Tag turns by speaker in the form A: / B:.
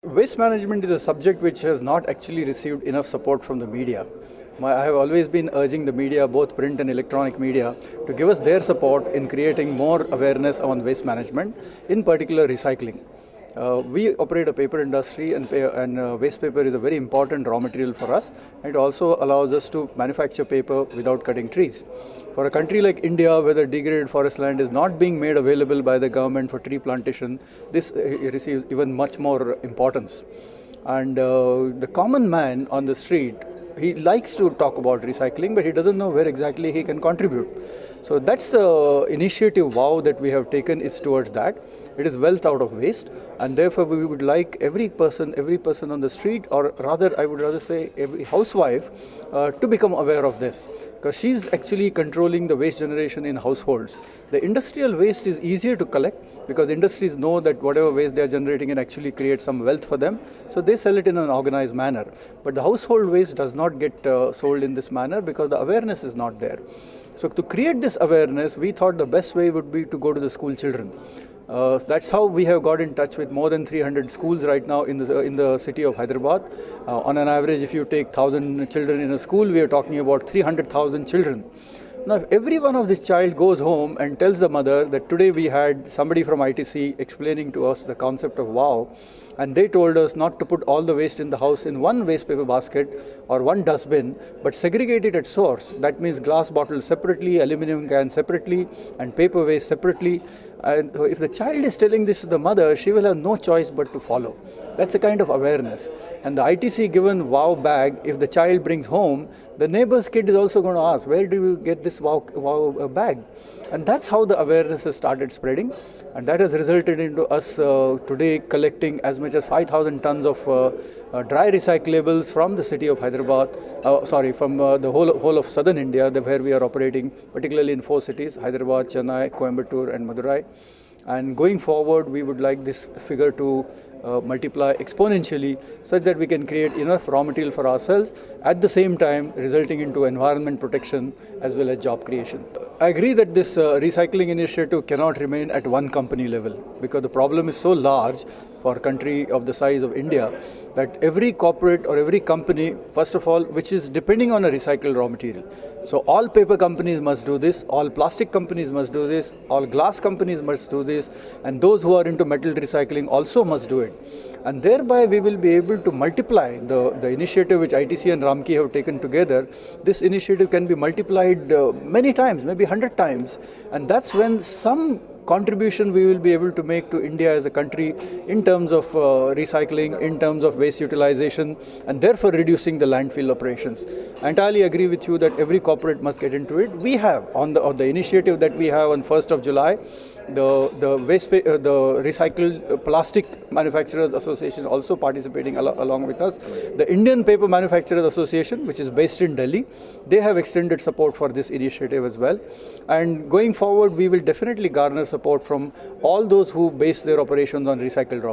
A: Waste management is a subject which has not actually received enough support from the media. I have always been urging the media, both print and electronic media, to give us their support in creating more awareness on waste management, in particular recycling. We operate a paper industry, and waste paper is a very important raw material for us. It also allows us to manufacture paper without cutting trees. For a country like India, where the degraded forest land is not being made available by the government for tree plantation, this receives even much more importance. And the common man on the street, he likes to talk about recycling, but he doesn't know where exactly he can contribute. So that's the initiative WOW that we have taken is towards that. It is wealth out of waste, and therefore we would like every person on the street, or rather I would rather say every housewife, to become aware of this, because she's actually controlling the waste generation in households. The industrial waste is easier to collect because industries know that whatever waste they are generating can actually create some wealth for them, so they sell it in an organized manner. But the household waste does not get sold in this manner because the awareness is not there. So to create this awareness, we thought the best way would be to go to the school children. That's how we have got in touch with more than 300 schools right now in the city of Hyderabad. On an average, if you take 1,000 children in a school, we are talking about 300,000 children. Now, if every one of this child goes home and tells the mother that today we had somebody from ITC explaining to us the concept of WOW, and they told us not to put all the waste in the house in one waste paper basket or one dustbin, but segregate it at source. That means glass bottles separately, aluminum cans separately, and paper waste separately. And if the child is telling this to the mother, she will have no choice but to follow. That's a kind of awareness. And the ITC given WOW bag, if the child brings home, the neighbor's kid is also going to ask, where do you get this WOW bag? And that's how the awareness has started spreading. And that has resulted into us today collecting as much as 5,000 tons of dry recyclables from the city of Hyderabad, from the whole of southern India, where we are operating, particularly in 4 cities, Hyderabad, Chennai, Coimbatore and Madurai. And going forward, we would like this figure to multiply exponentially such that we can create enough raw material for ourselves, at the same time resulting into environment protection as well as job creation. I agree that this recycling initiative cannot remain at one company level, because the problem is so large for a country of the size of India that every corporate or every company, first of all, which is depending on a recycled raw material. So all paper companies must do this, all plastic companies must do this, all glass companies must do this, and those who are into metal recycling also must do it. And thereby we will be able to multiply the initiative which ITC and Ramki have taken together. This initiative can be multiplied many times, maybe 100 times, and that's when some contribution we will be able to make to India as a country in terms of recycling, in terms of waste utilization, and therefore reducing the landfill operations. I entirely agree with you that every corporate must get into it. We have on the initiative that we have on 1st of July, the recycled plastic manufacturers association also participating along with us. The Indian Paper Manufacturers Association, which is based in Delhi, they have extended support for this initiative as well. And going forward, we will definitely garner support from all those who base their operations on recycled raw.